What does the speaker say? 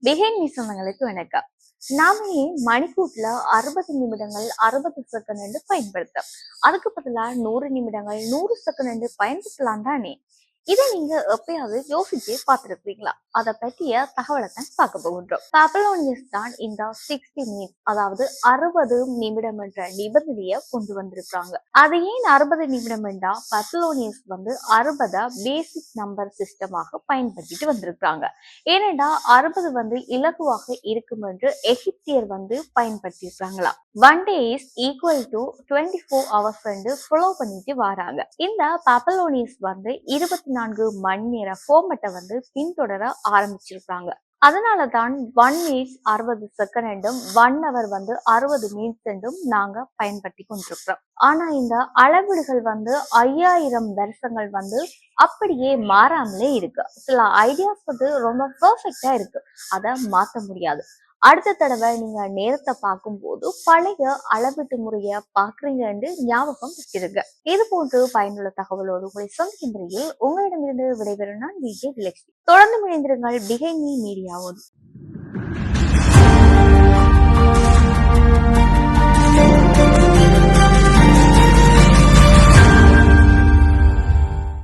Behind me சொந்தங்களுக்கு வணக்கம். நாம ஏன் மணிக்கூட்ல 60 நிமிடங்கள் 60 செகண்ட் பயன்படுத்தோம்? அதுக்கு பதிலா 100 நிமிடங்கள் 100 செகண்ட் பயன்படுத்தலாம் தானே? இதை நீங்க எப்பயாவது யோசிச்சு பார்த்துருக்கீங்களா? அதை பற்றிய தகவலை தான் பார்க்க போகின்றோம். பாபிலோனியஸ் தான் இந்த 60 மினிட்ஸ், அதாவது 60 நிமிடம் என்ற நிபந்தனையை கொண்டு வந்திருக்காங்க. அது ஏன் 60 நிமிடம் என்றா பாபிலோனியஸ் 60 பேசிக் நம்பர் சிஸ்டமாக பயன்படுத்திட்டு வந்திருக்காங்க. ஏனென்றா 60 இலகுவாக இருக்கும் என்று எகிப்தியர் பயன்படுத்தியிருக்காங்களா. 1 day is equal to 24 hours follow பண்ணிட்டு வராங்க. இந்த பாபிலோனியஸ் 24 மணி நேர ஃபார்மட்டை பின்தொடர ஆரம்பிச்சிருக்காங்க. அதனாலதான் 1 minute 60 செகண்டும் 1 hour 60 மினிட்ஸ் நாங்க பயன்படுத்தி கொண்டிருக்கிறோம். ஆனா இந்த அளவீடுகள் 5000 வருஷங்கள் அப்படியே மாறாமலே இருக்கு. சில ஐடியாஸ் ரொம்ப பெர்ஃபெக்டா இருக்கு, அதை மாத்த முடியாது. அடுத்த தடவை நீங்க நேரத்தை பார்க்கும் போது பழைய அளவீட்டு முறைய பாக்குறீங்கன்னு ஞாபகம் வச்சிருங்க. இது போன்று பயனுள்ள தகவலோடு உங்களை சந்திக்கும் முறையில் உங்களிடமிருந்து விடைபெறும் நான் விஜய் விலட்சுமி. தொடர்ந்து இணைந்திருங்கள் பிஹைண்ட் மீ மீடியாவோடு.